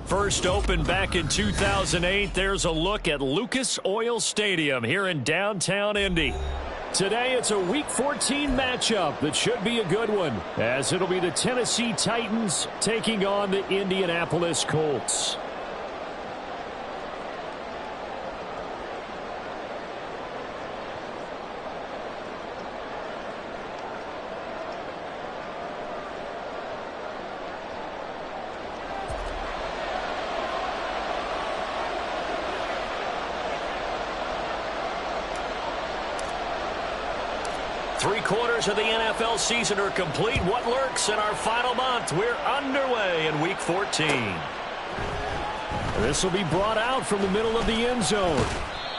First opened back in 2008, there's a look at Lucas Oil Stadium here in downtown Indy. Today, it's a Week 14 matchup that should be a good one, as it'll be the Tennessee Titans taking on the Indianapolis Colts. Three-quarters of the NFL season are complete. What lurks in our final month? We're underway in Week 14. This will be brought out from the middle of the end zone.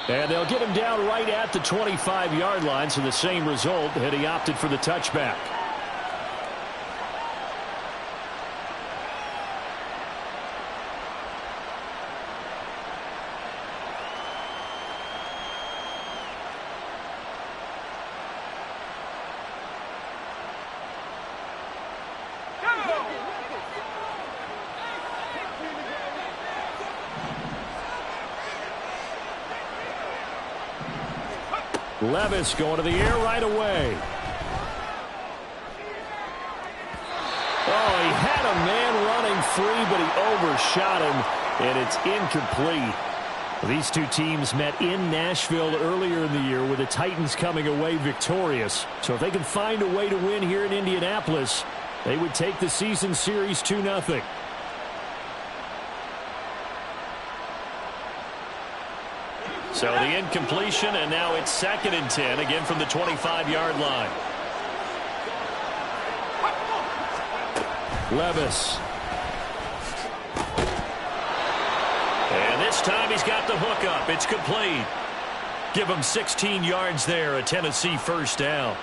And they'll get him down right at the 25-yard line, so the same result had he opted for the touchback. Levis going to the air right away. Oh, he had a man running free, but he overshot him, and it's incomplete. These two teams met in Nashville earlier in the year with the Titans coming away victorious. So if they can find a way to win here in Indianapolis, they would take the season series 2-0. So the incompletion, and now it's 2nd and 10, again from the 25-yard line. Levis. And this time he's got the hook up. It's complete. Give him 16 yards there, a Tennessee first down.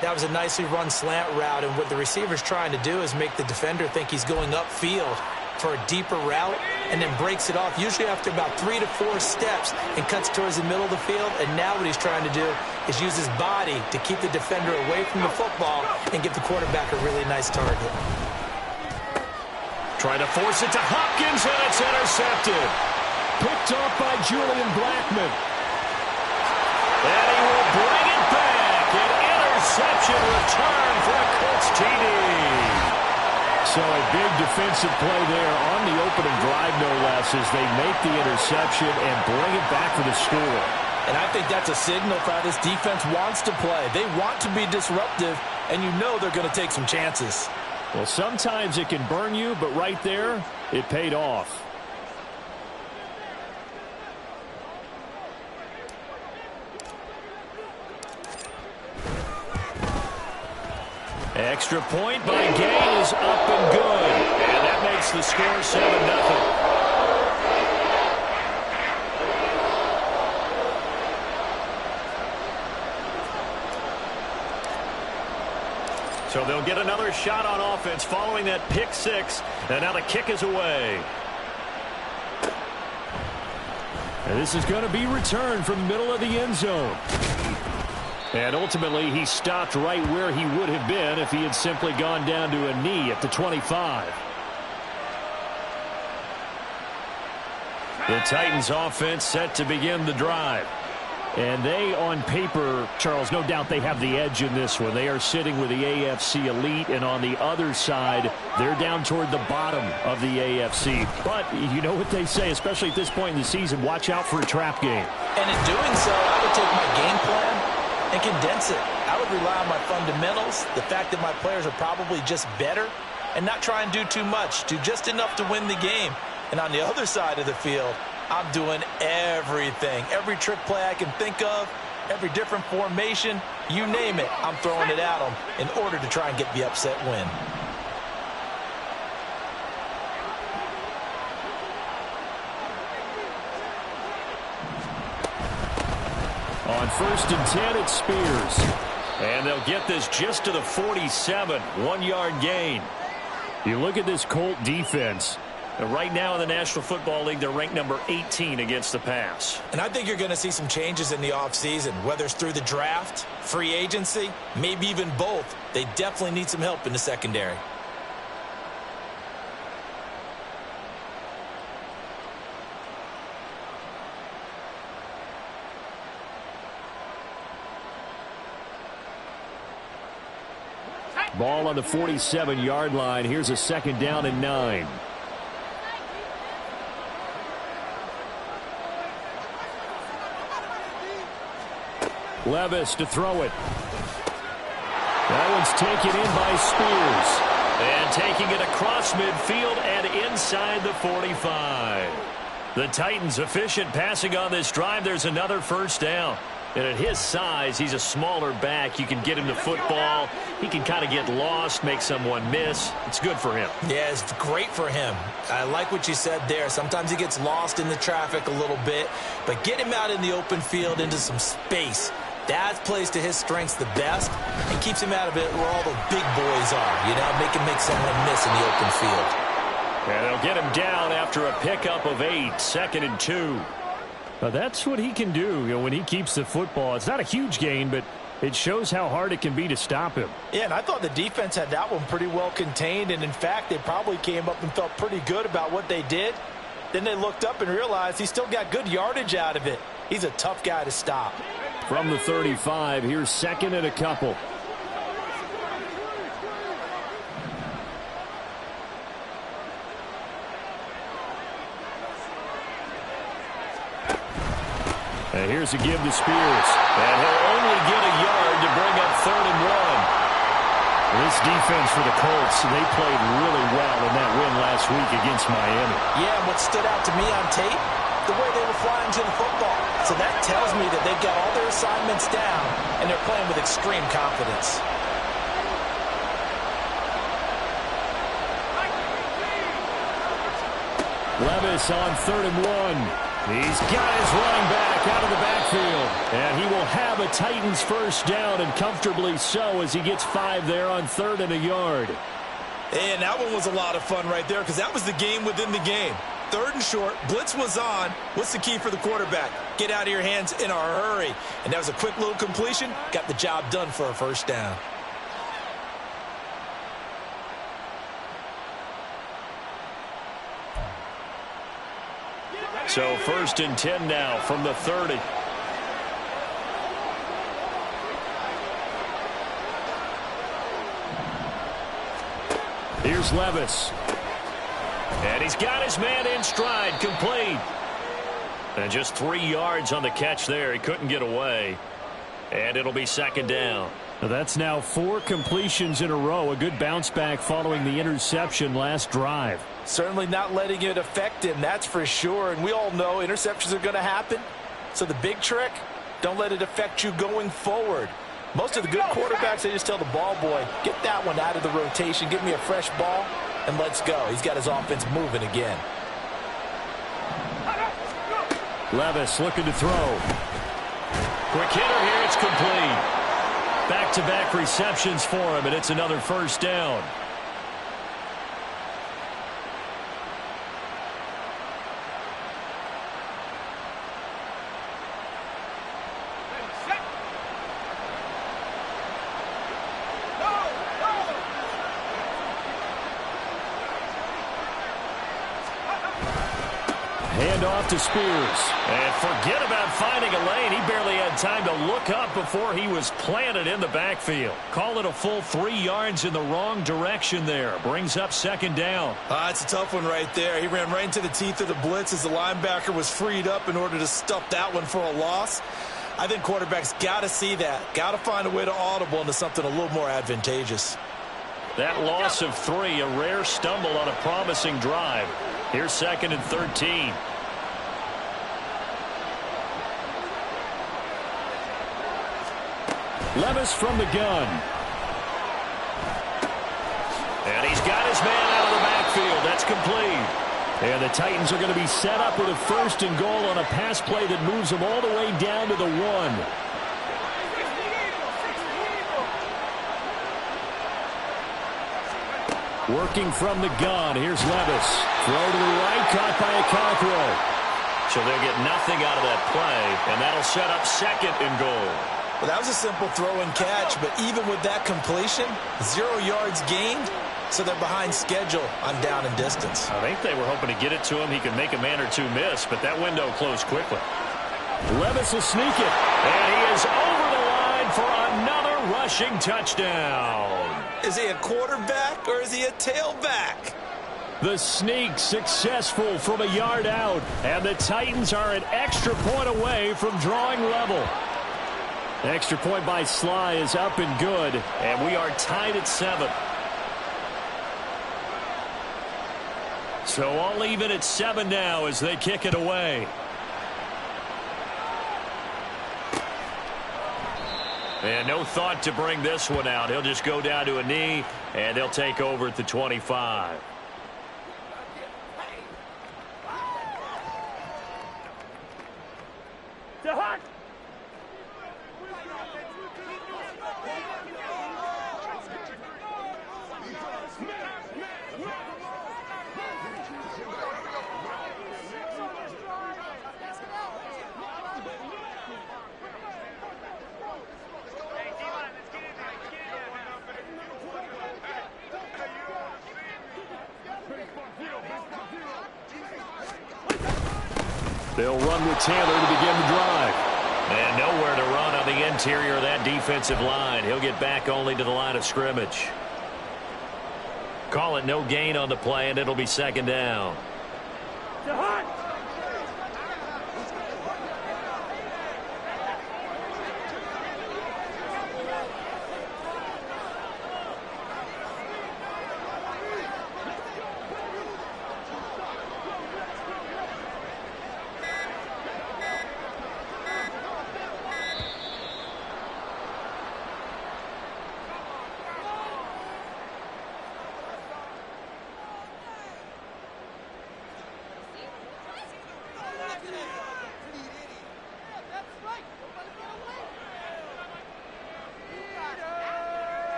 That was a nicely run slant route, and what the receiver's trying to do is make the defender think he's going upfield for a deeper route, and then breaks it off, usually after about 3 to 4 steps, and cuts towards the middle of the field. And now what he's trying to do is use his body to keep the defender away from the football and give the quarterback a really nice target. Trying to force it to Hopkins, and it's intercepted. Picked off by Julian Blackmon. And he will bring it back. An interception return for a Colts TD. So a big defensive play there on the opening drive, no less, as they make the interception and bring it back for the score. And I think that's a signal for how this defense wants to play. They want to be disruptive, and you know they're going to take some chances. Well, sometimes it can burn you, but right there, it paid off. Extra point by Gay is up and good. And that makes the score 7-0. So they'll get another shot on offense following that pick six. And now the kick is away. And this is going to be returned from the middle of the end zone. And ultimately, he stopped right where he would have been if he had simply gone down to a knee at the 25. The Titans offense set to begin the drive. And they, on paper, Charles, no doubt they have the edge in this one. They are sitting with the AFC elite, and on the other side, they're down toward the bottom of the AFC. But you know what they say, especially at this point in the season, watch out for a trap game. And in doing so, I would take my game plan and condense it. I would rely on my fundamentals, the fact that my players are probably just better, and not try and do too much, do just enough to win the game. And on the other side of the field, I'm doing everything. Every trick play I can think of, every different formation, you name it, I'm throwing it at them in order to try and get the upset win. On 1st and 10, it's Spears. And they'll get this just to the 47, 1-yard gain. You look at this Colt defense. Right now in the National Football League, they're ranked number 18 against the pass. And I think you're going to see some changes in the offseason, whether it's through the draft, free agency, maybe even both. They definitely need some help in the secondary. Ball on the 47-yard line. Here's a 2nd down and 9. Levis to throw it. That one's taken in by Spears. And taking it across midfield and inside the 45. The Titans efficient passing on this drive. There's another 1st down. And at his size, he's a smaller back. You can get him the football. He can kind of get lost, make someone miss. It's good for him. Yeah, it's great for him. I like what you said there. Sometimes he gets lost in the traffic a little bit. But get him out in the open field into some space. That plays to his strengths the best and keeps him out of it where all the big boys are. You know, make him make someone miss in the open field. And they'll get him down after a pickup of 8, 2nd and 2. That's what he can do, when he keeps the football. It's not a huge gain, but it shows how hard it can be to stop him. Yeah, and I thought the defense had that one pretty well contained, and in fact, they probably came up and felt pretty good about what they did. Then they looked up and realized he still got good yardage out of it. He's a tough guy to stop. From the 35, here's 2nd and a couple. And here's a give to Spears. And he'll only get a yard to bring up 3rd and 1. This defense for the Colts, they played really well in that win last week against Miami. Yeah, and what stood out to me on tape, the way they were flying to the football. So that tells me that they've got all their assignments down, and they're playing with extreme confidence. Levis on 3rd and 1. He's got his running back out of the backfield. And he will have a Titans 1st down, and comfortably so, as he gets 5 there on 3rd and a yard. And that one was a lot of fun right there because that was the game within the game. 3rd and short, blitz was on. What's the key for the quarterback? Get out of your hands in a hurry. And that was a quick little completion. Got the job done for a 1st down. So 1st and 10 now from the 30. Here's Levis. And he's got his man in stride, complete. And just 3 yards on the catch there. He couldn't get away. And it'll be 2nd down. That's now 4 completions in a row. A good bounce back following the interception last drive. Certainly not letting it affect him, that's for sure. And we all know interceptions are going to happen. So the big trick, don't let it affect you going forward. Most of the good quarterbacks, they just tell the ball boy, get that one out of the rotation, give me a fresh ball, and let's go. He's got his offense moving again. Levis looking to throw. Quick hitter here, it's complete. Back-to-back receptions for him, and it's another 1st down. Hand off to Spears. And forget about finding a lane. He barely had time to look up before he was planted in the backfield. Call it a full 3 yards in the wrong direction there. Brings up 2nd down. It's a tough one right there. He ran right into the teeth of the blitz as the linebacker was freed up in order to stuff that one for a loss. I think quarterbacks got to see that. Got to find a way to audible into something a little more advantageous. That loss of 3, a rare stumble on a promising drive. Here's 2nd and 13. Levis from the gun. And he's got his man out of the backfield. That's complete. And the Titans are going to be set up with a 1st and goal on a pass play that moves them all the way down to the 1. Working from the gun. Here's Levis. Throw to the right, caught by a Cockrell. So they'll get nothing out of that play, and that'll set up 2nd and goal. Well, that was a simple throw and catch, but even with that completion, 0 yards gained, so they're behind schedule on down and distance. I think they were hoping to get it to him. He could make a man or 2 miss, but that window closed quickly. Levis will sneak it, and he is over the line for another rushing touchdown. Is he a quarterback or is he a tailback? The sneak successful from a yard out, and the Titans are an extra point away from drawing level. Extra point by Sly is up and good, and we are tied at 7. So all even at 7 now as they kick it away. And no thought to bring this one out. He'll just go down to a knee, and they'll take over at the 25. They'll run with Taylor to begin the drive. And nowhere to run on the interior of that defensive line. He'll get back only to the line of scrimmage. Call it no gain on the play, and it'll be second down.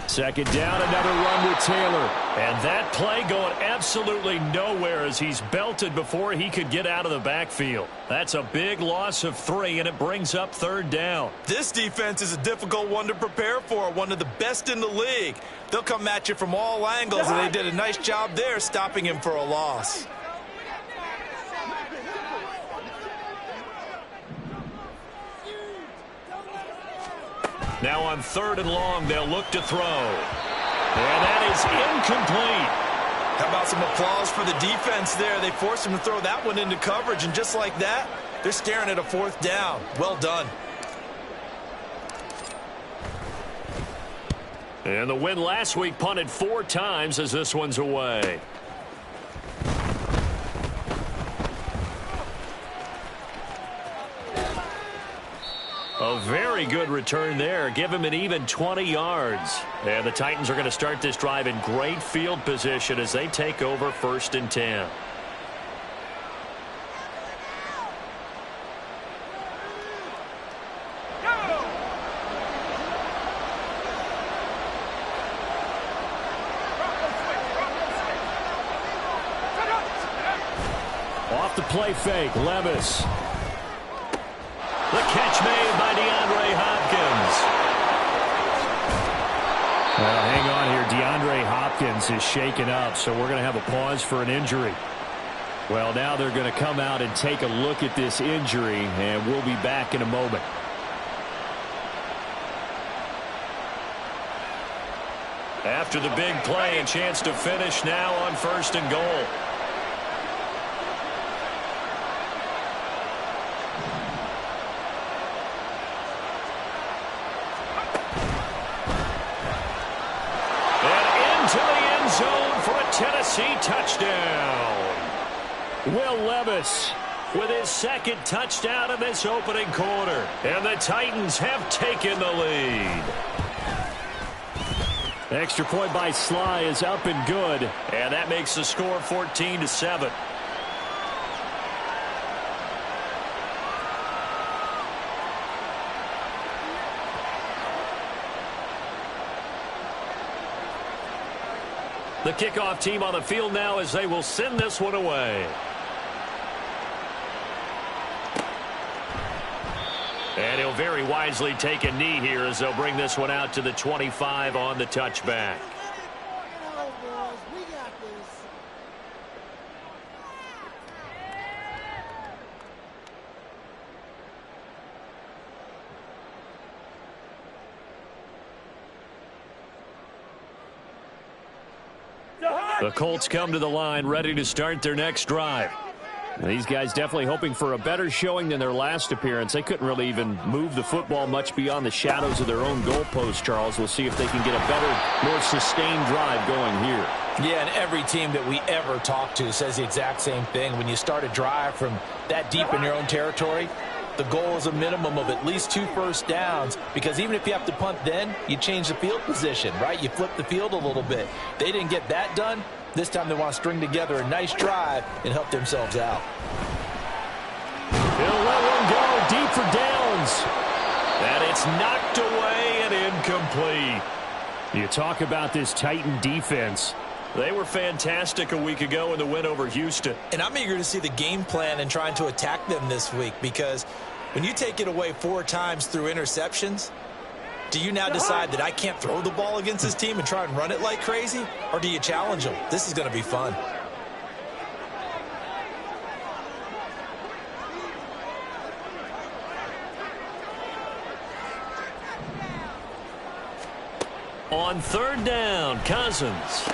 Second down, another run with Taylor. And that play going absolutely nowhere as he's belted before he could get out of the backfield. That's a big loss of 3, and it brings up third down. This defense is a difficult one to prepare for, one of the best in the league. They'll come at you from all angles, and they did a nice job there stopping him for a loss. Now on 3rd and long, they'll look to throw. And that is incomplete. How about some applause for the defense there? They forced him to throw that one into coverage, and just like that, they're staring at a 4th down. Well done. And the win last week punted 4 times as this one's away. A very good return there. Give him an even 20 yards. And the Titans are going to start this drive in great field position as they take over 1st and 10. Off the play fake, Levis. The catch made by DeAndre Hopkins. Well, hang on here. DeAndre Hopkins is shaken up, so we're going to have a pause for an injury. Well, now they're going to come out and take a look at this injury, and we'll be back in a moment. After the big play, a chance to finish now on 1st and goal. Tennessee touchdown. Will Levis with his 2nd touchdown in this opening quarter. And the Titans have taken the lead. Extra point by Sly is up and good. And that makes the score 14-7. The kickoff team on the field now as they will send this one away. And he'll very wisely take a knee here as they'll bring this one out to the 25 on the touchback. The Colts come to the line ready to start their next drive. These guys definitely hoping for a better showing than their last appearance. They couldn't really even move the football much beyond the shadows of their own goalpost, Charles. We'll see if they can get a better, more sustained drive going here. Yeah, and every team that we ever talk to says the exact same thing. When you start a drive from that deep in your own territory, the goal is a minimum of at least 2 first downs, because even if you have to punt then, you change the field position, right? You flip the field a little bit. They didn't get that done. This time they want to string together a nice drive and help themselves out. He'll let one go deep for downs. And it's knocked away and incomplete. You talk about this Titan defense. They were fantastic a week ago in the win over Houston. And I'm eager to see the game plan and trying to attack them this week, because when you take it away 4 times through interceptions, do you now decide that I can't throw the ball against this team and try and run it like crazy? Or do you challenge them? This is going to be fun. On 3rd down, Cousins.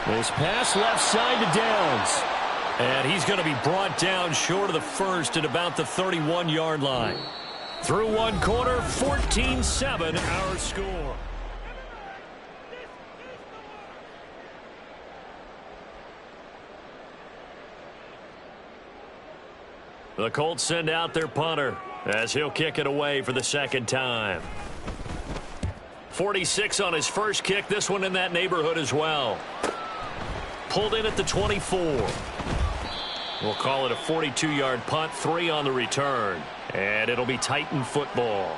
This pass left side to Downs. And he's going to be brought down short of the first at about the 31-yard line. Through one quarter, 14-7 our score. The Colts send out their punter as he'll kick it away for the 2nd time. 46 on his first kick, this one in that neighborhood as well. Pulled in at the 24. We'll call it a 42-yard punt, 3 on the return. And it'll be Titan football.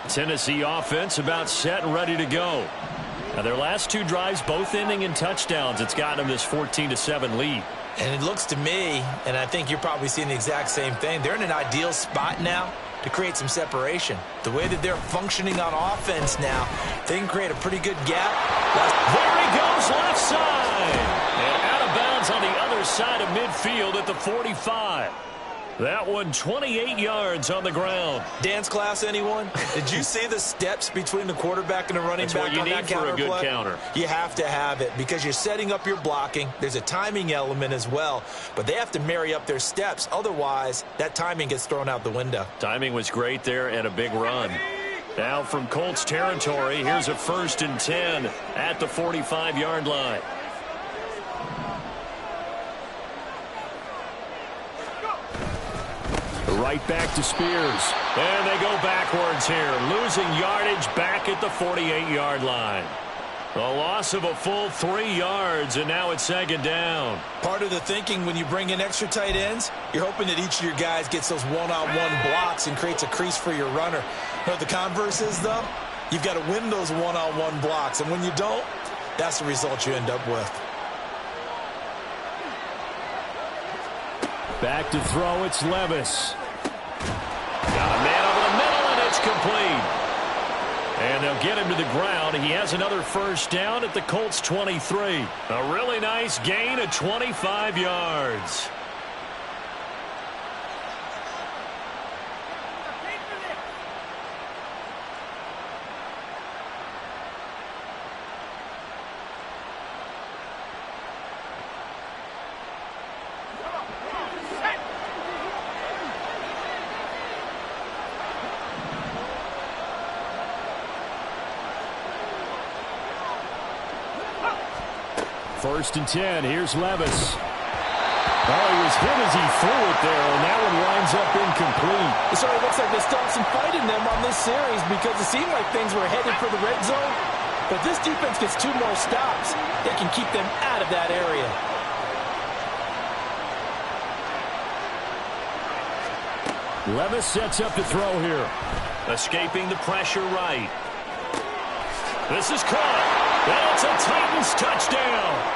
Tennessee offense about set and ready to go. Now their last 2 drives both ending in touchdowns. It's gotten them this 14-7 lead. And it looks to me, and I think you're probably seeing the exact same thing, they're in an ideal spot now to create some separation. The way that they're functioning on offense now, they can create a pretty good gap. There he goes, left side. And out of bounds on the other side of midfield at the 45. That one 28 yards on the ground. Dance class, anyone? Did you see the steps between the quarterback and the running back on that counter play? That's what you need for a good counter. You have to have it because you're setting up your blocking. There's a timing element as well, but they have to marry up their steps. Otherwise, that timing gets thrown out the window. Timing was great there and a big run. Now from Colts territory, here's a 1st and 10 at the 45-yard line. Right back to Spears. And they go backwards here. Losing yardage back at the 48-yard line. A loss of a full 3 yards, and now it's 2nd down. Part of the thinking when you bring in extra tight ends, you're hoping that each of your guys gets those one-on-one blocks and creates a crease for your runner. You know what the converse is, though? You've got to win those one-on-one blocks, and when you don't, that's the result you end up with. Back to throw, it's Levis. Got a man over the middle, and it's complete. And they'll get him to the ground. He has another 1st down at the Colts 23. A really nice gain of 25 yards. First and 10. Here's Levis. Oh, he was hit as he threw it there, and that one winds up incomplete. So it looks like they still have some fight in them on this series because it seemed like things were headed for the red zone. But this defense gets 2 more stops. They can keep them out of that area. Levis sets up to throw here. Escaping the pressure right. This is caught. And it's a Titans touchdown.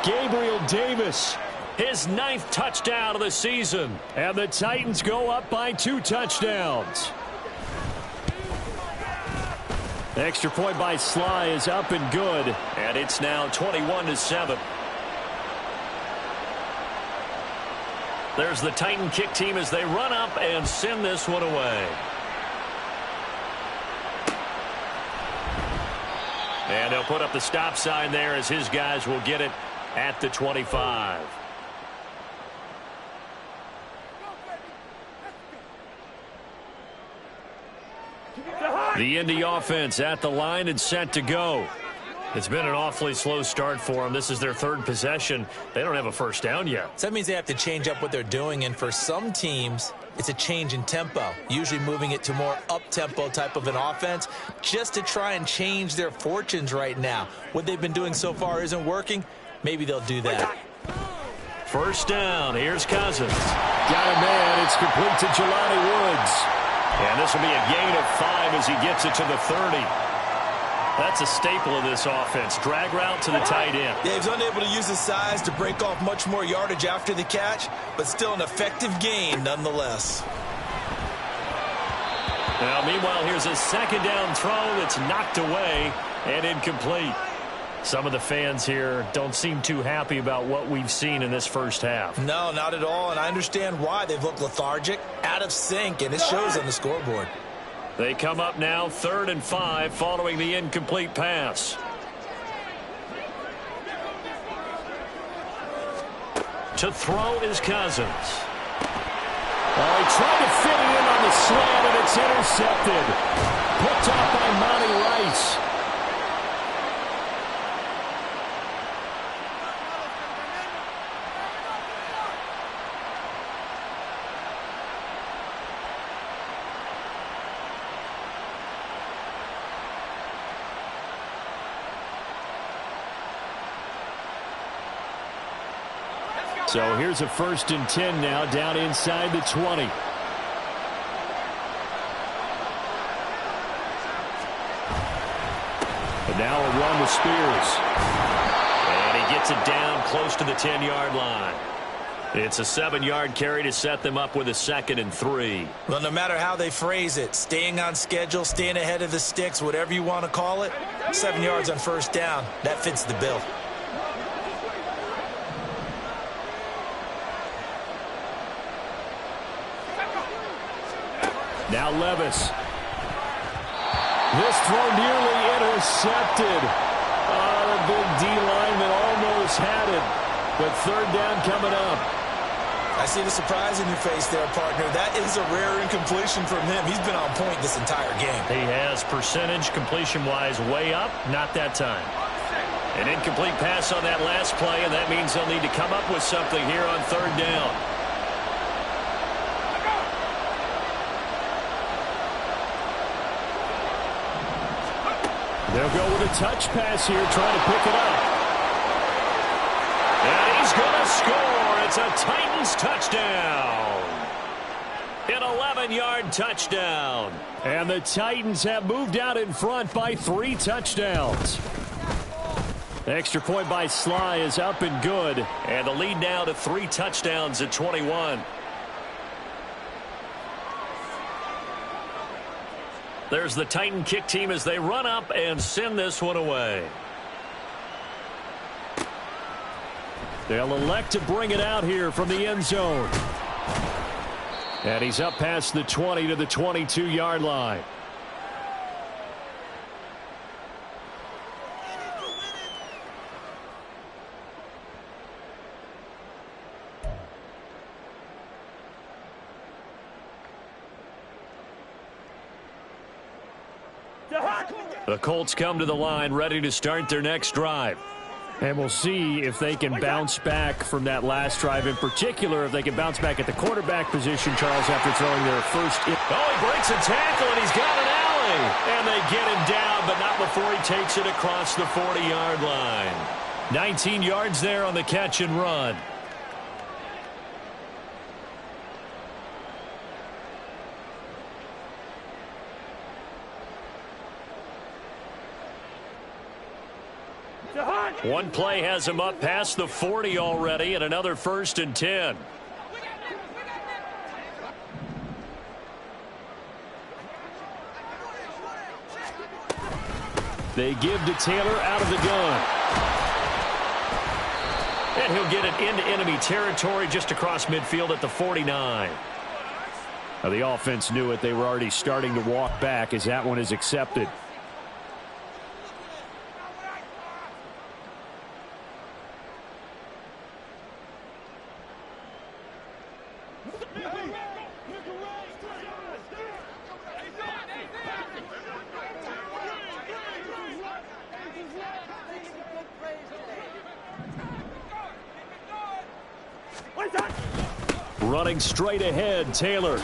Gabriel Davis, his 9th touchdown of the season. And the Titans go up by 2 touchdowns. Extra point by Sly is up and good. And it's now 21-7. There's the Titan kick team as they run up and send this one away. And they'll put up the stop sign there as his guys will get it at the 25. The Indy offense at the line and set to go. It's been an awfully slow start for them. This is their 3rd possession. They don't have a first down yet. So that means they have to change up what they're doing, and for some teams, it's a change in tempo, usually moving it to more up-tempo type of an offense just to try and change their fortunes right now. What they've been doing so far isn't working. Maybe they'll do that. First down. Here's Cousins. Got a man. It's complete to Jelani Woods. And this will be a gain of 5 as he gets it to the 30. That's a staple of this offense. Drag route to the tight end. Yeah, he's unable to use his size to break off much more yardage after the catch, but still an effective gain nonetheless. Now, meanwhile, here's a 2nd down throw that's knocked away and incomplete. Some of the fans here don't seem too happy about what we've seen in this first half. No, not at all, and I understand why. They've looked lethargic, out of sync, and it shows on the scoreboard. They come up now 3rd and 5 following the incomplete pass. To throw is Cousins. Oh, he tried to fit it in on the slant, and it's intercepted. Picked off by Monty Rice. So here's a 1st and 10 now down inside the 20. And now a run with Spears. And he gets it down close to the 10-yard line. It's a 7-yard carry to set them up with a 2nd and 3. Well, no matter how they phrase it, staying on schedule, staying ahead of the sticks, whatever you want to call it, 7 yards on 1st down, that fits the bill. Now Levis. This throw nearly intercepted. Oh, the big D lineman almost had it. But 3rd down coming up. I see the surprise in your face there, partner. That is a rare incompletion from him. He's been on point this entire game. He has percentage completion-wise way up. Not that time. An incomplete pass on that last play, and that means they'll need to come up with something here on 3rd down. They'll go with a touch pass here, trying to pick it up. And he's going to score. It's a Titans touchdown. An 11-yard touchdown. And the Titans have moved out in front by 3 touchdowns. Extra point by Sly is up and good. And the lead now to 3 touchdowns at 21. There's the Titan kick team as they run up and send this one away. They'll elect to bring it out here from the end zone. And he's up past the 20 to the 22-yard line. The Colts come to the line ready to start their next drive. And we'll see if they can bounce back from that last drive. In particular, if they can bounce back at the quarterback position, Charles, after throwing their first. Oh, he breaks a tackle, and he's got an alley. And they get him down, but not before he takes it across the 40-yard line. 19 yards there on the catch and run. One play has him up past the 40 already, and another 1st and 10. They give to Taylor out of the gun. And he'll get it into enemy territory just across midfield at the 49. Now, the offense knew it. They were already starting to walk back as that one is accepted. Running straight ahead, Taylor.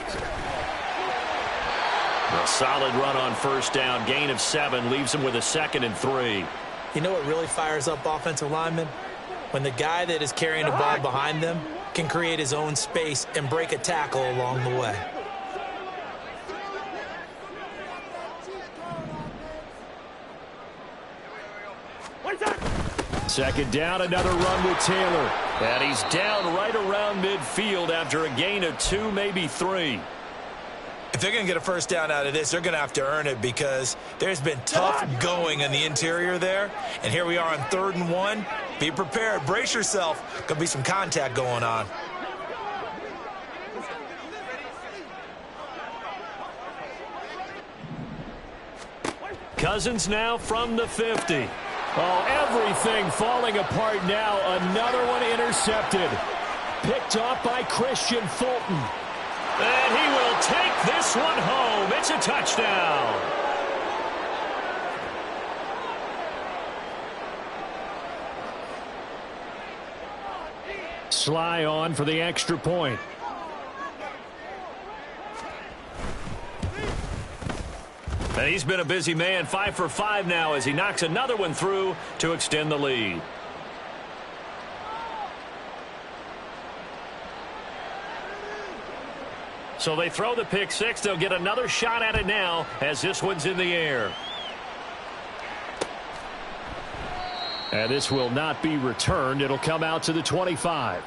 A solid run on 1st down. Gain of 7 leaves him with a 2nd and 3. You know what really fires up offensive linemen? When the guy that is carrying the ball behind them can create his own space and break a tackle along the way. Second down, another run with Taylor. And he's down right around midfield after a gain of 2, maybe 3. If they're going to get a 1st down out of this, they're going to have to earn it because there's been tough going in the interior there. And here we are on 3rd and 1. Be prepared. Brace yourself. Going to be some contact going on. Cousins now from the 50. Oh, everything falling apart now. Another one intercepted. Picked off by Christian Fulton. And he will take this one home. It's a touchdown. Sly on for the extra point. And he's been a busy man, 5 for 5 now as he knocks another one through to extend the lead. So they throw the pick 6. They'll get another shot at it now as this one's in the air. And this will not be returned. It'll come out to the 25.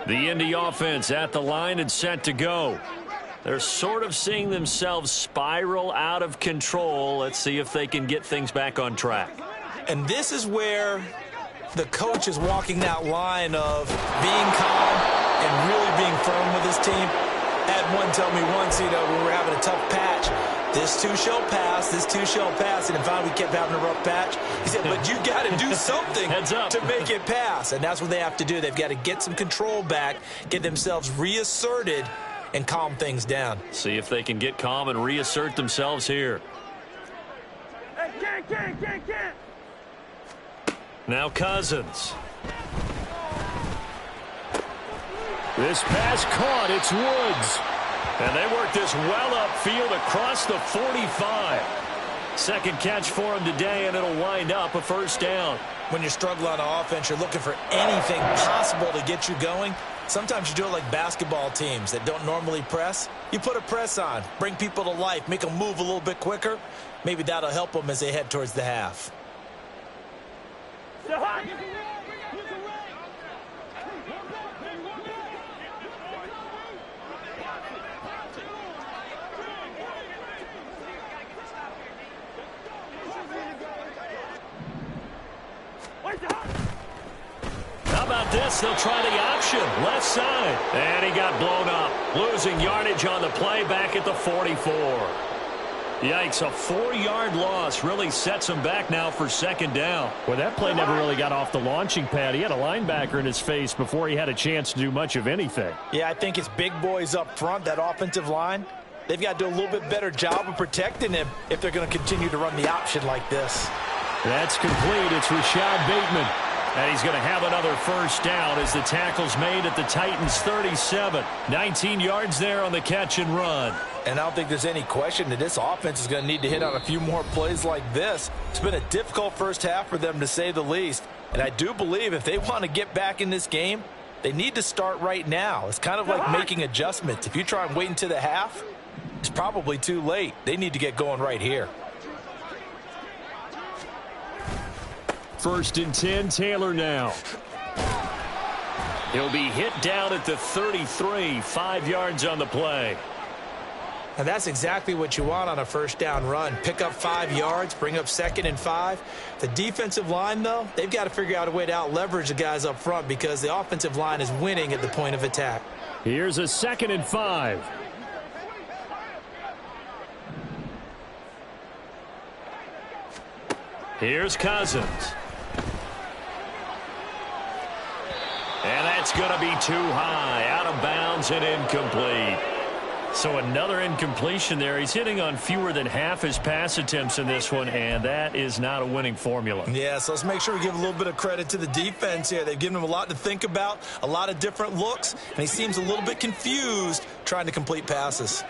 The Indy offense at the line and set to go. They're sort of seeing themselves spiral out of control. Let's see if they can get things back on track. And this is where the coach is walking that line of being calm and really being firm with his team. Had one tell me once, when we were having a tough patch, this too shall pass, this too shall pass, and finally we kept having a rough patch. He said, but you got to do something to make it pass, and that's what they have to do. They've got to get some control back, get themselves reasserted, and calm things down. See if they can get calm and reassert themselves here. Now Cousins. This pass caught. It's Woods. And they work this well upfield across the 45. Second catch for him today, and it'll wind up a 1st down. When you're struggling on offense, you're looking for anything possible to get you going. Sometimes you do it like basketball teams that don't normally press. You put a press on, bring people to life, make them move a little bit quicker. Maybe that'll help them as they head towards the half. How about this? They'll try the option. Left side. And he got blown up. Losing yardage on the play back at the 44. Yikes, a 4-yard loss really sets him back now for 2nd down. Well, that play never really got off the launching pad. He had a linebacker in his face before he had a chance to do much of anything. Yeah, I think it's big boys up front, that offensive line. They've got to do a little bit better job of protecting him if they're going to continue to run the option like this. That's complete. It's Rashad Bateman. And he's going to have another first down as the tackle's made at the Titans' 37. 19 yards there on the catch and run. And I don't think there's any question that this offense is going to need to hit on a few more plays like this. It's been a difficult first half for them, to say the least. And I do believe if they want to get back in this game, they need to start right now. It's kind of like making adjustments. If you try and wait until the half, it's probably too late. They need to get going right here. 1st and 10, Taylor now. He'll be hit down at the 33, 5 yards on the play. And that's exactly what you want on a first down run. Pick up 5 yards, bring up 2nd and 5. The defensive line, though, they've got to figure out a way to out-leverage the guys up front because the offensive line is winning at the point of attack. Here's a 2nd and 5. Here's Cousins. And that's going to be too high, out of bounds and incomplete. So another incompletion there. He's hitting on fewer than half his pass attempts in this one, and that is not a winning formula. Yeah, so let's make sure we give a little bit of credit to the defense here. They've given him a lot to think about, a lot of different looks, and he seems a little bit confused trying to complete passes.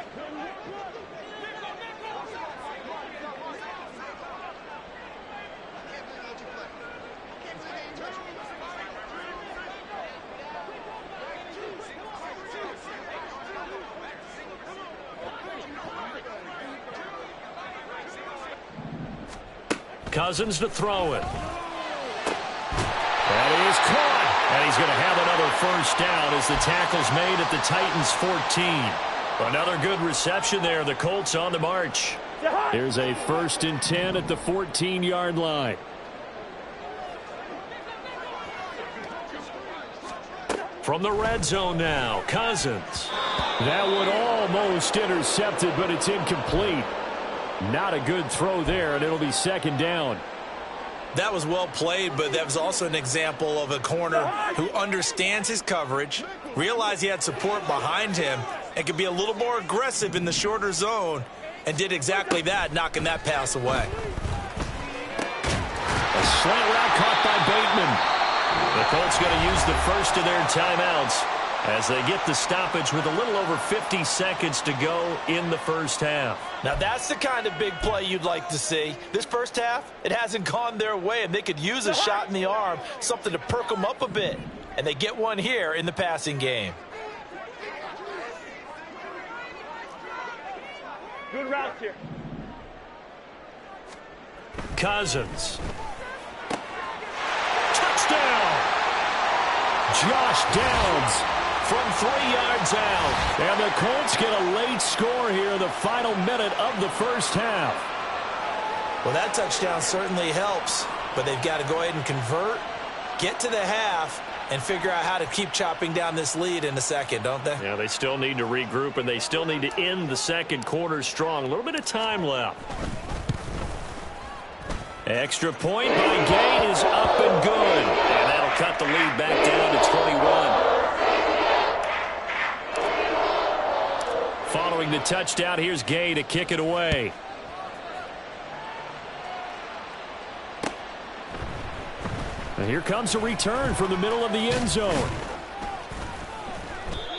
Cousins to throw it. That is caught. And he's going to have another first down as the tackle's made at the Titans' 14. Another good reception there. The Colts on the march. Here's a 1st and 10 at the 14-yard line. From the red zone now, Cousins. That one almost intercepted, but it's incomplete. Not a good throw there, and it'll be 2nd down. That was well played, but that was also an example of a corner who understands his coverage, realized he had support behind him, and could be a little more aggressive in the shorter zone, and did exactly that, knocking that pass away. A slant route caught by Bateman. The Colts going to use the first of their timeouts as they get the stoppage with a little over 50 seconds to go in the first half. Now that's the kind of big play you'd like to see. This first half, it hasn't gone their way, and they could use a shot in the arm, something to perk them up a bit. And they get one here in the passing game. Good routes here. Cousins. Touchdown! Josh Downs from 3 yards out. And the Colts get a late score here in the final minute of the first half. Well, that touchdown certainly helps, but they've got to go ahead and convert, get to the half, and figure out how to keep chopping down this lead in a second, don't they? Yeah, they still need to regroup, and they still need to end the second quarter strong. A little bit of time left. Extra point by Gay is up and good. And that'll cut the lead back down to 21. Following the touchdown, here's Gay to kick it away. And here comes a return from the middle of the end zone.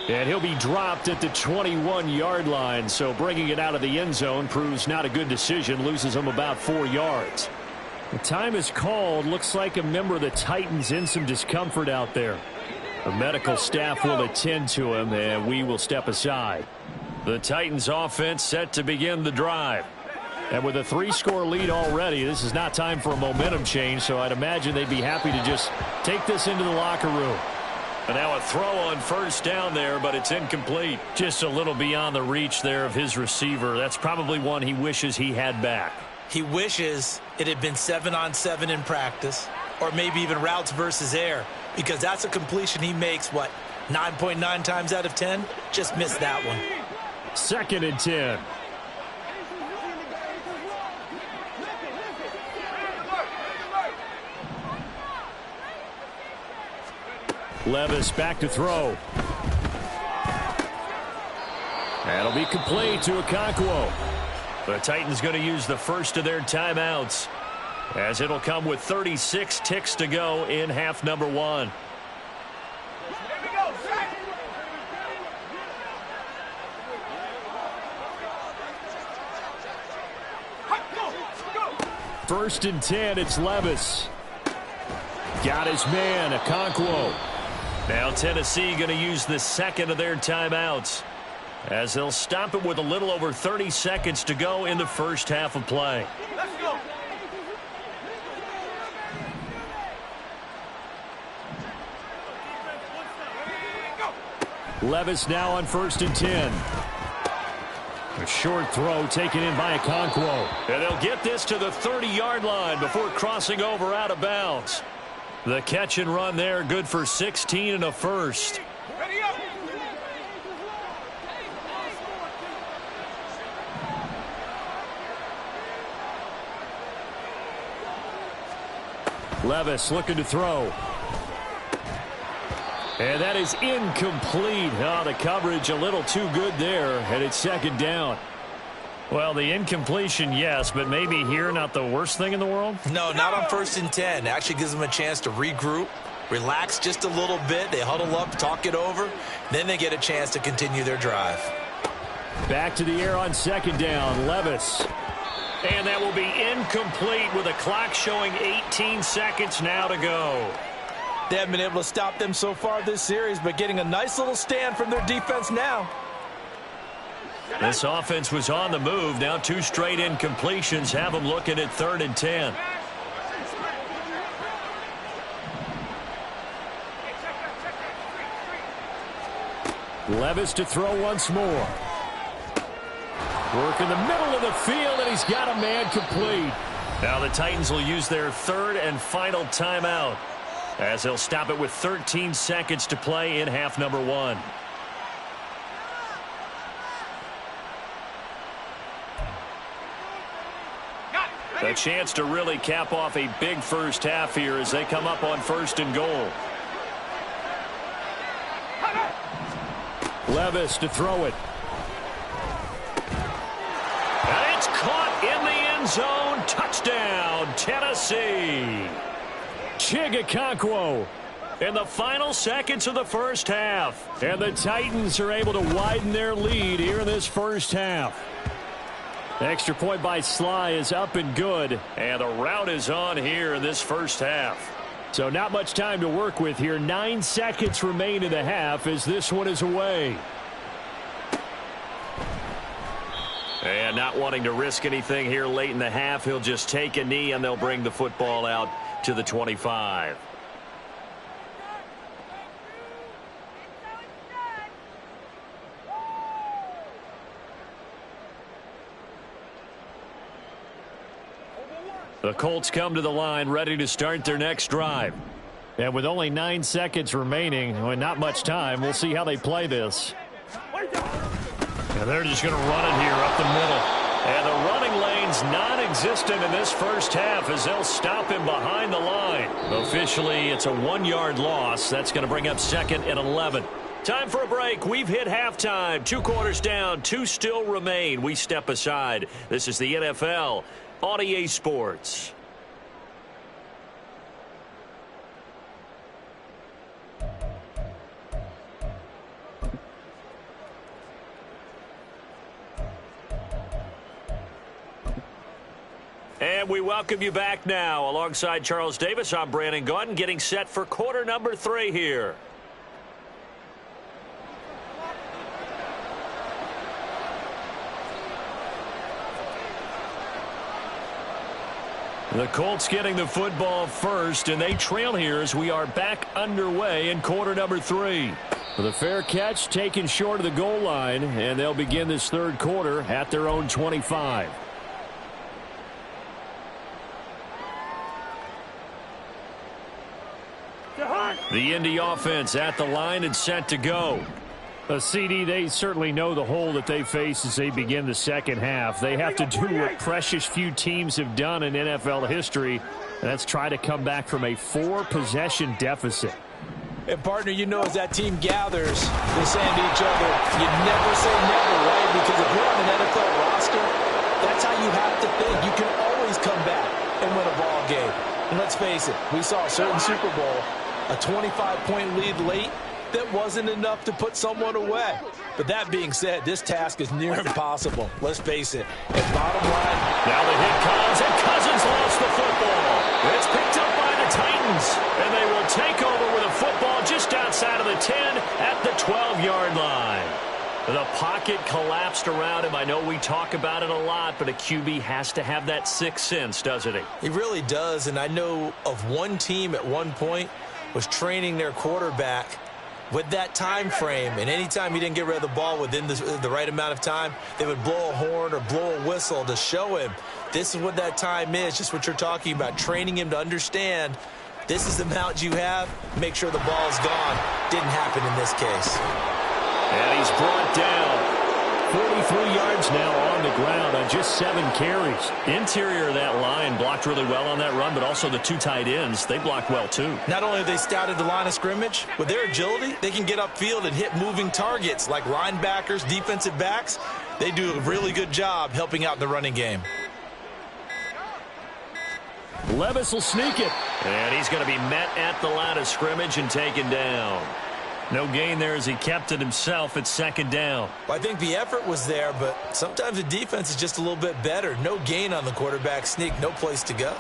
And he'll be dropped at the 21-yard line, so bringing it out of the end zone proves not a good decision, loses him about 4 yards. The time is called. Looks like a member of the Titans in some discomfort out there. The medical staff will attend to him, and we will step aside. The Titans offense set to begin the drive. And with a 3-score lead already, this is not time for a momentum change, so I'd imagine they'd be happy to just take this into the locker room. And now a throw on first down there, but it's incomplete. Just a little beyond the reach there of his receiver. That's probably one he wishes he had back. He wishes it had been 7-on-7 in practice, or maybe even routes versus air, because that's a completion he makes, 9.9 times out of 10? Just missed that one. 2nd and 10. Levis back to throw. That'll be complete to Okonkwo. The Titans going to use the first of their timeouts. as it'll come with 36 ticks to go in half number one. First and 10, it's Levis. Got his man, Okonkwo. Now Tennessee going to use the second of their timeouts, as they'll stop it with a little over 30 seconds to go in the first half of play. Let's go. Levis now on first and 10. A short throw taken in by Okonkwo. And they'll get this to the 30-yard line before crossing over out of bounds. The catch and run there, good for 16 and a first. Ready up. Levis looking to throw. And that is incomplete. Oh, the coverage a little too good there, and it's second down. Well, the incompletion, yes, but maybe here not the worst thing in the world? No, not on first and 10. Actually gives them a chance to regroup, relax just a little bit. They huddle up, talk it over. Then they get a chance to continue their drive. Back to the air on second down. Levis. And that will be incomplete with the clock showing 18 seconds now to go. They haven't been able to stop them so far this series, but getting a nice little stand from their defense now. This offense was on the move. Now two straight incompletions have them looking at 3rd and 10. Levis to throw once more. Work in the middle of the field, and he's got a man complete. Now the Titans will use their 3rd and final timeout, as they'll stop it with 13 seconds to play in half number one. A chance to really cap off a big first half here as they come up on 1st and goal. Levis to throw it. And it's caught in the end zone. Touchdown, Tennessee. Okonkwo in the final seconds of the first half. And the Titans are able to widen their lead here in this first half. The extra point by Sly is up and good. And the route is on here in this first half. So not much time to work with here. 9 seconds remain in the half as this one is away. And not wanting to risk anything here late in the half, he'll just take a knee and they'll bring the football out to the 25. The Colts come to the line ready to start their next drive. And with only 9 seconds remaining and not much time, we'll see how they play this. And they're just going to run it here up the middle. And the running lane's non-existent in this first half as they'll stop him behind the line. Officially, it's a 1-yard loss. That's going to bring up 2nd and 11. Time for a break. We've hit halftime. 2 quarters down. 2 still remain. We step aside. This is the NFL on EA Sports. And we welcome you back now. Alongside Charles Davis, I'm Brandon Gaudin, getting set for quarter number 3 here. The Colts getting the football first, and they trail here as we are back underway in quarter number 3. With a fair catch taken short of the goal line, and they'll begin this third quarter at their own 25. The Indy offense at the line and set to go. CD, they certainly know the hole that they face as they begin the second half. They have to do what precious few teams have done in NFL history, and that's try to come back from a 4-possession deficit. And, partner, you know, as that team gathers, they're saying to each other, you never say never, right? Because if you're on an NFL roster, that's how you have to think. You can always come back and win a ball game. And let's face it, we saw a certain Super Bowl, a 25-point lead late that wasn't enough to put someone away. But that being said, this task is near impossible. Let's face it. And bottom line, now the hit comes, and Cousins lost the football. It's picked up by the Titans, and they will take over with a football just outside of the 10 at the 12-yard line. The pocket collapsed around him. I know we talk about it a lot, but a QB has to have that sixth sense, doesn't he? He really does, and I know of one team at one point was training their quarterback with that time frame, and anytime he didn't get rid of the ball within the right amount of time, they would blow a horn or blow a whistle to show him this is what that time is, just what you're talking about, training him to understand this is the amount you have, make sure the ball's gone. Didn't happen in this case. And he's brought down. 43 yards now on the ground on just 7 carries. Interior of that line blocked really well on that run, but also the 2 tight ends, they blocked well too. Not only have they scouted the line of scrimmage, with their agility, they can get upfield and hit moving targets like linebackers, defensive backs. They do a really good job helping out in the running game. Levis will sneak it. And he's going to be met at the line of scrimmage and taken down. No gain there as he kept it himself at second down. Well, I think the effort was there, but sometimes the defense is just a little bit better. No gain on the quarterback sneak, no place to go.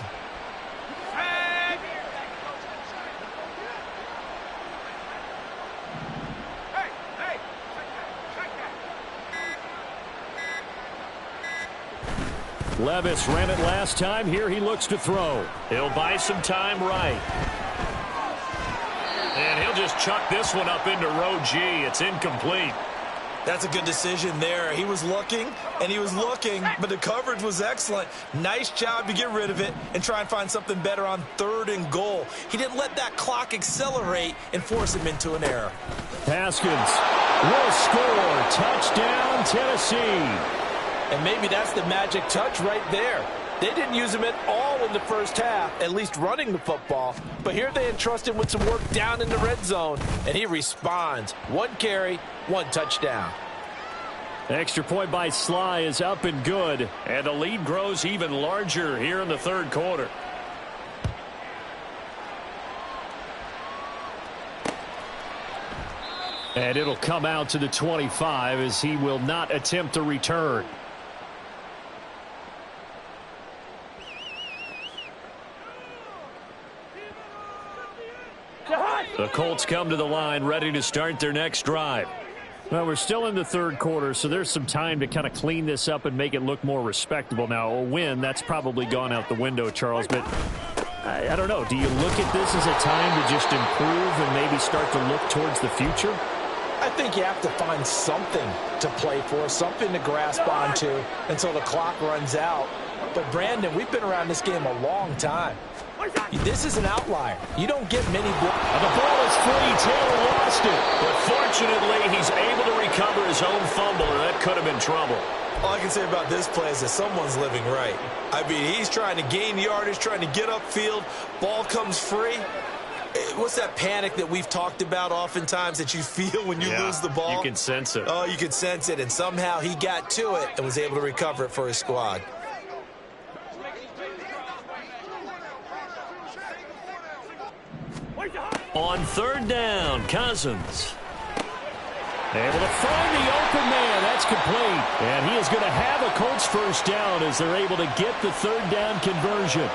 Levis ran it last time. Here he looks to throw. He'll buy some time right. And he'll just chuck this one up into row G. It's incomplete. That's a good decision there. He was looking, and he was looking, but the coverage was excellent. Nice job to get rid of it and try and find something better on 3rd and goal. He didn't let that clock accelerate and force him into an error. Haskins will score. Touchdown, Tennessee. And maybe that's the magic touch right there. They didn't use him at all in the first half, at least running the football. But here they entrust him with some work down in the red zone, and he responds. 1 carry, 1 touchdown. Extra point by Sly is up and good, and the lead grows even larger here in the 3rd quarter. And it'll come out to the 25 as he will not attempt a return. The Colts come to the line ready to start their next drive. Well, we're still in the 3rd quarter, so there's some time to kind of clean this up and make it look more respectable. Now, a win, that's probably gone out the window, Charles, but I don't know. Do you look at this as a time to just improve and maybe start to look towards the future? I think you have to find something to play for, something to grasp onto until the clock runs out. But, Brandon, we've been around this game a long time. This is an outlier. You don't get many blocks. The ball is free. Taylor lost it. But fortunately, he's able to recover his own fumble, and that could have been trouble. All I can say about this play is that someone's living right. I mean, he's trying to gain yardage, trying to get upfield. Ball comes free. What's that panic that we've talked about oftentimes that you feel when you lose the ball? You can sense it. Oh, you can sense it. And somehow he got to it and was able to recover it for his squad. On 3rd down, Cousins. Able to find the open man. That's complete. And he is going to have a Colts first down as they're able to get the 3rd down conversion.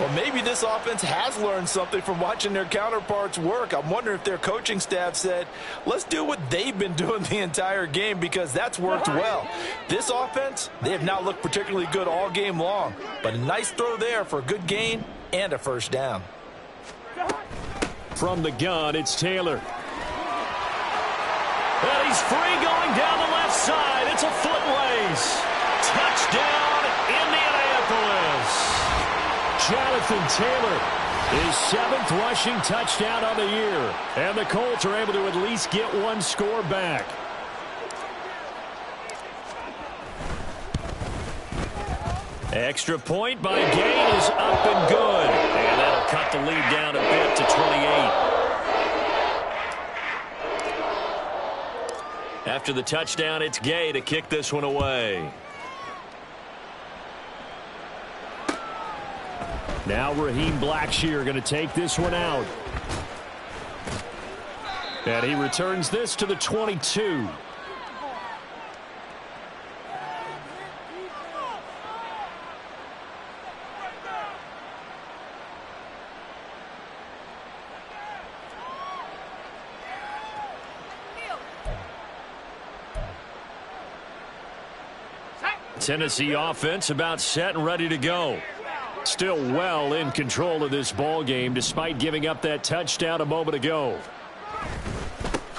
Well, maybe this offense has learned something from watching their counterparts work. I'm wondering if their coaching staff said, let's do what they've been doing the entire game because that's worked well. This offense, they have not looked particularly good all game long. But a nice throw there for a good gain and a first down. From the gun, it's Taylor. And he's free going down the left side. It's a foot race. Touchdown, Indianapolis. Jonathan Taylor, his 7th rushing touchdown on the year. And the Colts are able to at least get 1 score back. Extra point by Gain is up and good. And that'll cut the lead down a bit to 28. After the touchdown, it's Gay to kick this one away. Now Raheem Blackshear going to take this one out. And he returns this to the 22. Tennessee offense about set and ready to go. Still well in control of this ball game despite giving up that touchdown a moment ago.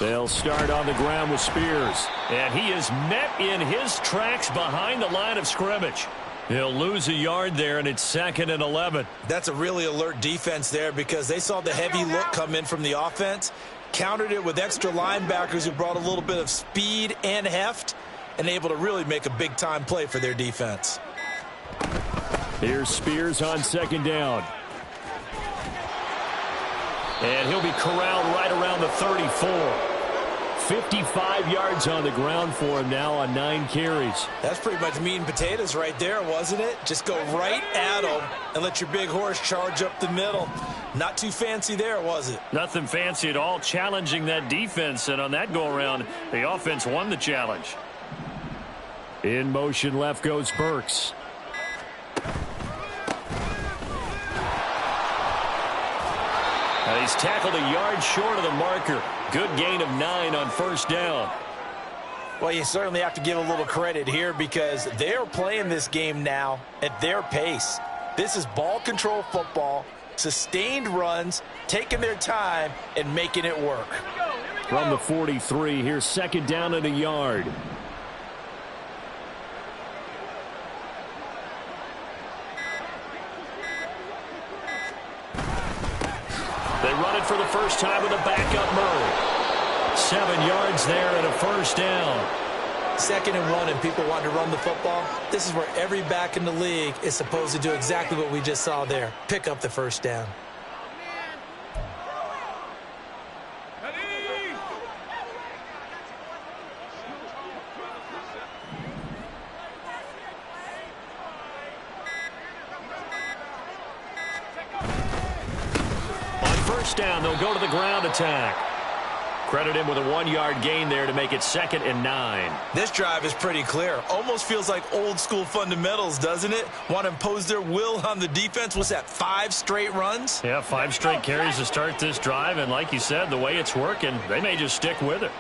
They'll start on the ground with Spears. And he is met in his tracks behind the line of scrimmage. He'll lose a yard there, and it's 2nd and 11. That's a really alert defense there because they saw the heavy look come in from the offense, countered it with extra linebackers who brought a little bit of speed and heft, and able to really make a big-time play for their defense. Here's Spears on 2nd down. And he'll be corralled right around the 34. 55 yards on the ground for him now on 9 carries. That's pretty much meat and potatoes right there, wasn't it? Just go right at him and let your big horse charge up the middle. Not too fancy there, was it? Nothing fancy at all, challenging that defense. And on that go-around, the offense won the challenge. In motion left goes Burks. Now he's tackled a yard short of the marker. Good gain of 9 on 1st down. Well, you certainly have to give a little credit here because they're playing this game now at their pace. This is ball control football, sustained runs, taking their time, and making it work. From the 43, here's 2nd down and a yard. They run it for the first time with a backup Murray. 7 yards there and a 1st down. 2nd and 1 and people want to run the football. This is where every back in the league is supposed to do exactly what we just saw there. Pick up the 1st down. Down, they'll go to the ground attack. Credit him with a 1-yard gain there to make it 2nd and 9. This drive is pretty clear. Almost feels like old school fundamentals, doesn't it? Want to impose their will on the defense. What's that, 5 straight runs? Yeah, 5 straight carries to start this drive, and like you said, the way it's working, they may just stick with it.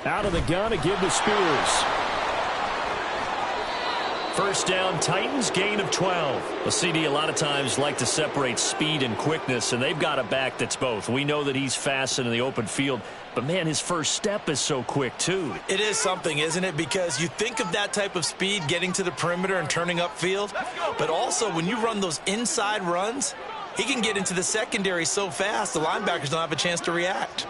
Out of the gun to give to Spears. 1st down, Titans, gain of 12. Well, CD, a lot of times like to separate speed and quickness, and they've got a back that's both. We know that he's fast in the open field, but, man, his first step is so quick, too. It is something, isn't it? Because you think of that type of speed getting to the perimeter and turning upfield, but also when you run those inside runs, he can get into the secondary so fast the linebackers don't have a chance to react.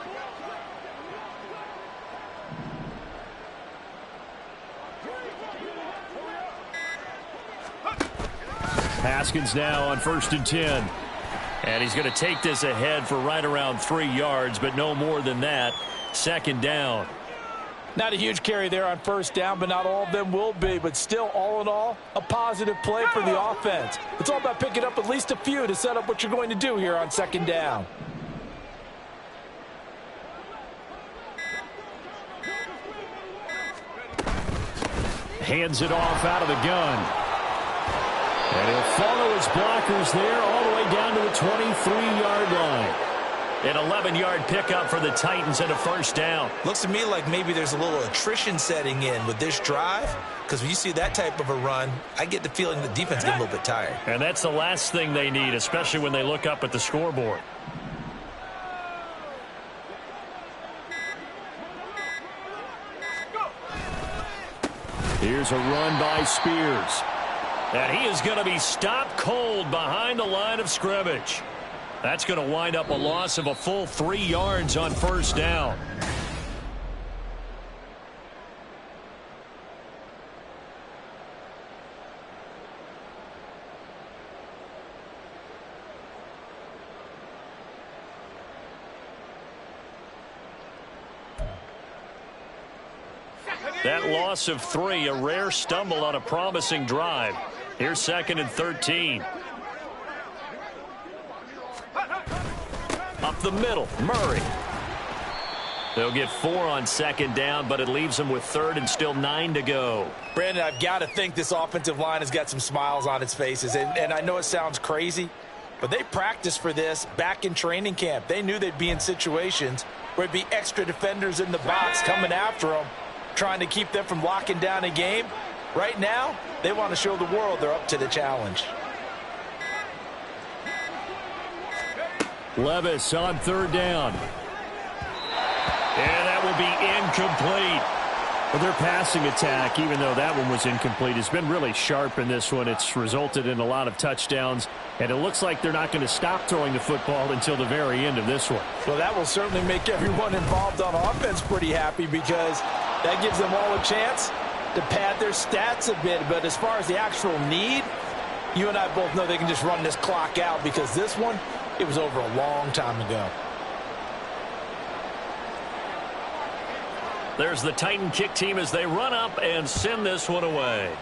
Haskins now on 1st and 10. And he's going to take this ahead for right around 3 yards, but no more than that. 2nd down. Not a huge carry there on 1st down, but not all of them will be. But still, all in all, a positive play for the offense. It's all about picking up at least a few to set up what you're going to do here on 2nd down. Hands it off out of the gun. And he'll follow his blockers there all the way down to the 23-yard line. An 11-yard pickup for the Titans and a 1st down. Looks to me like maybe there's a little attrition setting in with this drive, because when you see that type of a run, I get the feeling the defense gets a little bit tired. And that's the last thing they need, especially when they look up at the scoreboard. Here's a run by Spears. And he is going to be stopped cold behind the line of scrimmage. That's going to wind up a loss of a full 3 yards on 1st down. That loss of 3, a rare stumble on a promising drive. Here's 2nd and 13. Up the middle, Murray. They'll get 4 on 2nd down, but it leaves them with 3rd and still 9 to go. Brandon, I've got to think this offensive line has got some smiles on its faces. And I know it sounds crazy, but they practiced for this back in training camp. They knew they'd be in situations where it'd be extra defenders in the box coming after them, trying to keep them from locking down a game. Right now, they want to show the world they're up to the challenge. Levis on 3rd down. And that will be incomplete. Well, their passing attack, even though that one was incomplete, has been really sharp in this one. It's resulted in a lot of touchdowns, and it looks like they're not going to stop throwing the football until the very end of this one. Well, that will certainly make everyone involved on offense pretty happy, because that gives them all a chance to pad their stats a bit. But as far as the actual need, you and I both know they can just run this clock out, because this one, it was over a long time ago. There's the Titan kick team as they run up and send this one away.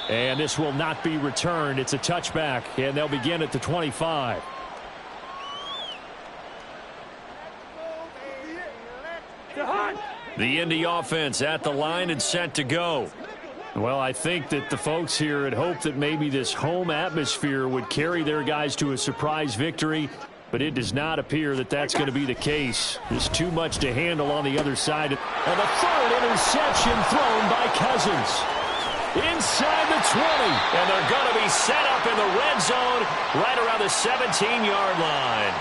And this will not be returned. It's a touchback, and they'll begin at the 25. The Indy offense at the line and set to go. Well, I think that the folks here had hoped that maybe this home atmosphere would carry their guys to a surprise victory, but it does not appear that that's going to be the case. There's too much to handle on the other side. And the 3rd interception thrown by Cousins. Inside the 20. And they're going to be set up in the red zone right around the 17-yard line.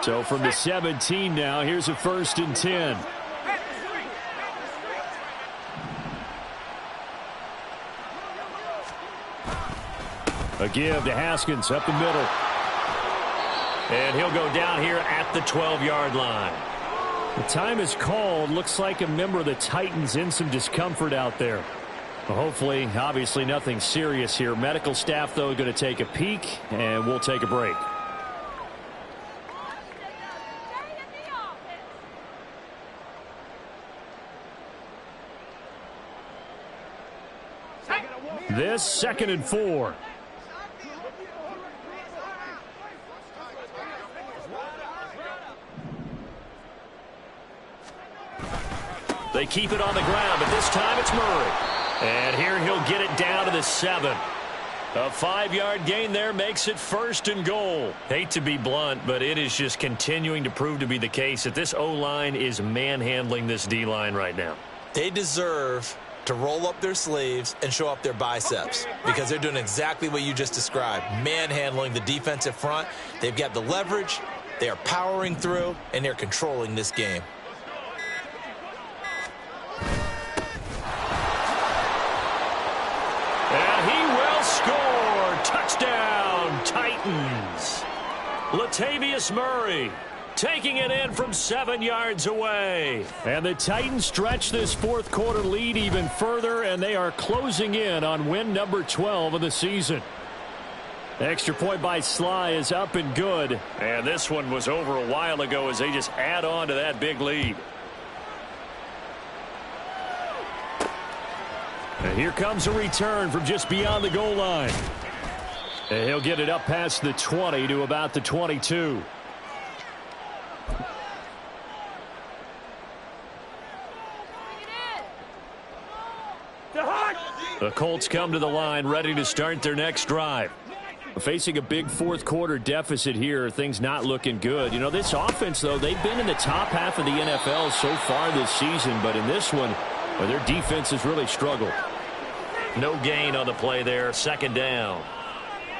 So from the 17 now, here's a 1st and 10. A give to Haskins up the middle. And he'll go down here at the 12-yard line. The time is called. Looks like a member of the Titans in some discomfort out there. Well, hopefully, obviously nothing serious here. Medical staff, though, going to take a peek, and we'll take a break. This 2nd and 4. They keep it on the ground, but this time it's Murray. And here he'll get it down to the 7. A 5-yard gain there makes it 1st and goal. Hate to be blunt, but it is just continuing to prove to be the case that this O-line is manhandling this D-line right now. They deserve to roll up their sleeves and show up their biceps, because they're doing exactly what you just described, manhandling the defensive front. They've got the leverage, they are powering through, and they're controlling this game. And he will score. Touchdown, Titans. Latavius Murray taking it in from 7 yards away. And the Titans stretch this 4th quarter lead even further, and they are closing in on win number 12 of the season. The extra point by Sly is up and good. And this one was over a while ago as they just add on to that big lead. And here comes a return from just beyond the goal line. And he'll get it up past the 20 to about the 22. The Colts come to the line ready to start their next drive. Facing a big 4th quarter deficit here, things not looking good. You know, this offense, though, they've been in the top half of the NFL so far this season, but in this one, well, their defense has really struggled. No gain on the play there, 2nd down.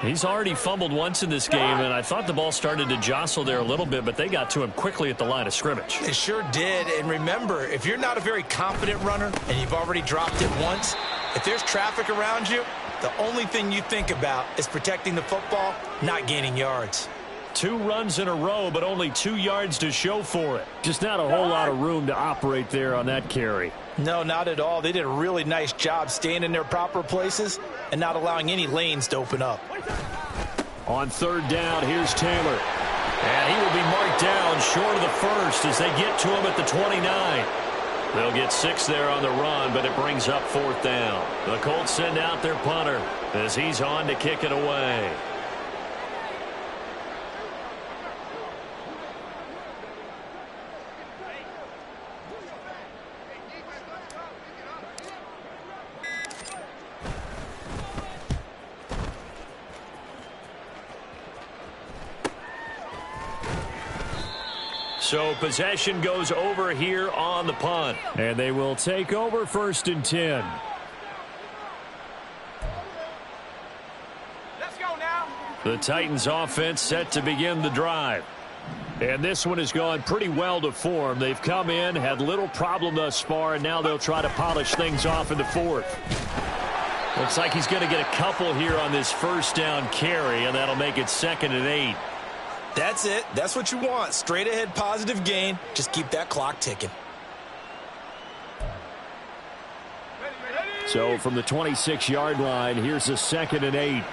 He's already fumbled once in this game, and I thought the ball started to jostle there a little bit, but they got to him quickly at the line of scrimmage. It sure did, and remember, if you're not a very confident runner and you've already dropped it once, if there's traffic around you, the only thing you think about is protecting the football, not gaining yards. 2 runs in a row, but only 2 yards to show for it. Just not a whole lot of room to operate there on that carry. No, not at all. They did a really nice job staying in their proper places and not allowing any lanes to open up. On 3rd down, here's Taylor. And he will be marked down short of the first as they get to him at the 29. They'll get 6 there on the run, but it brings up 4th down. The Colts send out their punter as he's on to kick it away. So possession goes over here on the punt. And they will take over 1st and 10. Let's go now. The Titans offense set to begin the drive. And this one has gone pretty well to form. They've come in, had little problem thus far, and now they'll try to polish things off in the 4th. Looks like he's going to get a couple here on this 1st down carry, and that'll make it 2nd and 8. That's it. That's what you want. Straight ahead positive gain. Just keep that clock ticking. So from the 26-yard line, here's a 2nd and 8.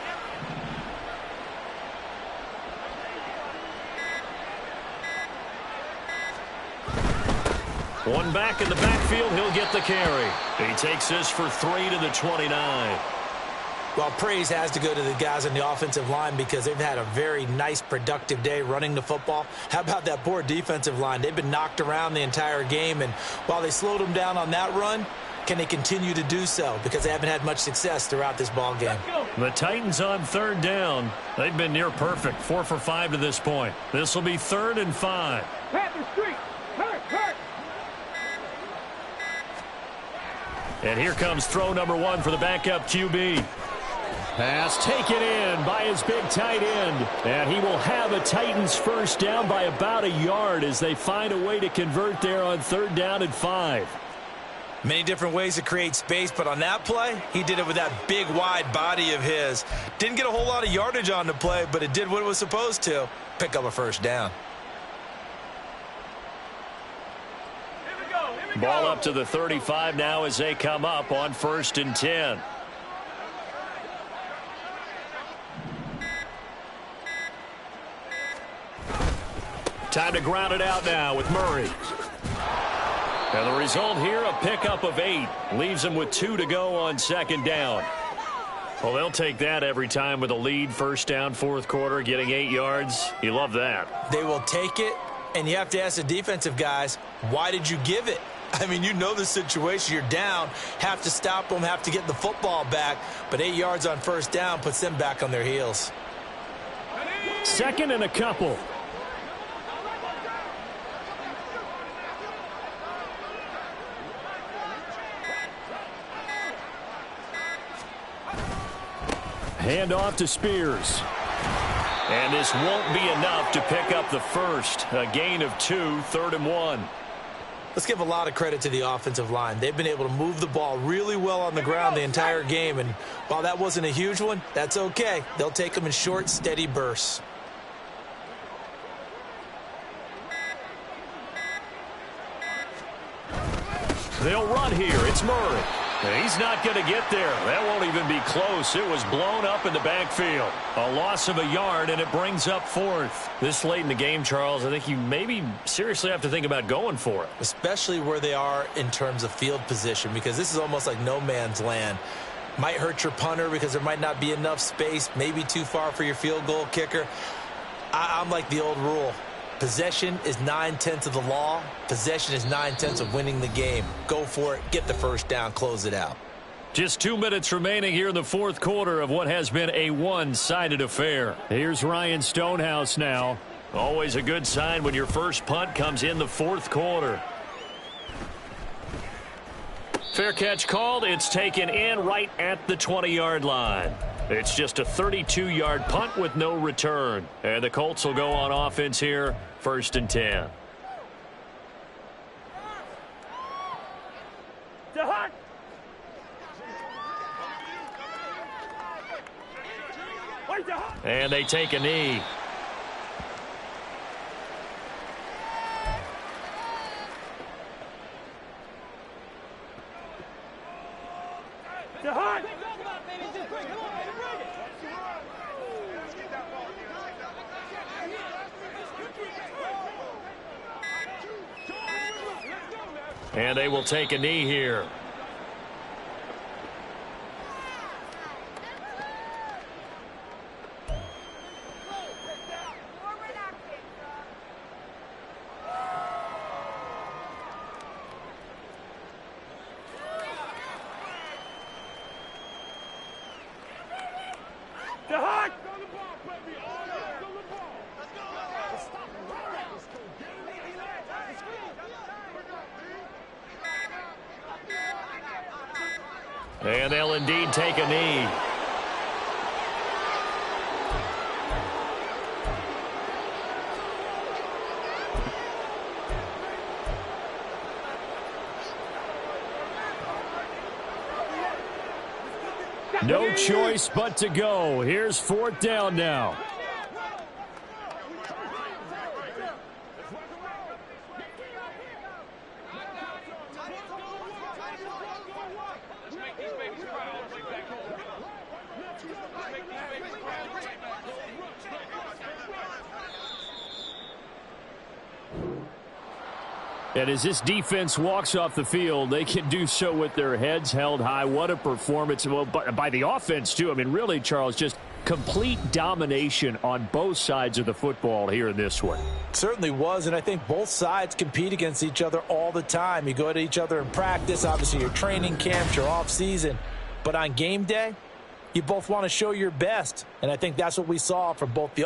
One back in the backfield, he'll get the carry. He takes this for 3 to the 29. Well, praise has to go to the guys on the offensive line because they've had a very nice, productive day running the football. How about that poor defensive line? They've been knocked around the entire game, and while they slowed them down on that run, can they continue to do so? Because they haven't had much success throughout this ball game. The Titans on 3rd down. They've been near perfect, 4 for 5 to this point. This will be 3rd and 5. And here comes throw number 1 for the backup QB. Pass taken in by his big tight end. And he will have a Titans 1st down by about a yard as they find a way to convert there on 3rd down and 5. Many different ways to create space, but on that play, he did it with that big, wide body of his. Didn't get a whole lot of yardage on the play, but it did what it was supposed to. Pick up a 1st down. Ball up to the 35 now as they come up on 1st and 10. Time to ground it out now with Murray. And the result here, a pickup of 8. Leaves him with 2 to go on 2nd down. Well, they'll take that every time with a lead. 1st down, 4th quarter, getting 8 yards. You love that. They will take it, and you have to ask the defensive guys, why did you give it? I mean, you know the situation. You're down, have to stop them, have to get the football back, but 8 yards on 1st down puts them back on their heels. 2nd and a couple. Hand off to Spears. And this won't be enough to pick up the 1st. A gain of 2, 3rd and 1. Let's give a lot of credit to the offensive line. They've been able to move the ball really well on the ground the entire game. And while that wasn't a huge one, that's okay. They'll take them in short, steady bursts. They'll run here. It's Murray. He's not going to get there. That won't even be close. It was blown up in the backfield. A loss of a yard, and it brings up 4th. This late in the game, Charles, I think you maybe seriously have to think about going for it. Especially where they are in terms of field position, because this is almost like no man's land. Might hurt your punter because there might not be enough space, maybe too far for your field goal kicker. I'm like the old rule. Possession is 9/10 of the law. Possession is 9/10 of winning the game. Go for it. Get the 1st down. Close it out. Just 2 minutes remaining here in the 4th quarter of what has been a one-sided affair. Here's Ryan Stonehouse now. Always a good sign when your first punt comes in the 4th quarter. Fair catch called. It's taken in right at the 20-yard line. It's just a 32-yard punt with no return. And the Colts will go on offense here, 1st and 10. And they take a knee. And they will take a knee here. And they'll indeed take a knee. No choice but to go. Here's 4th down now. And as this defense walks off the field, they can do so with their heads held high. What a performance. Well, by the offense, too. I mean, really, Charles, just complete domination on both sides of the football here in this one. Certainly was, and I think both sides compete against each other all the time. You go to each other in practice, obviously your training camps, your off-season. But on game day, you both want to show your best, and I think that's what we saw from both the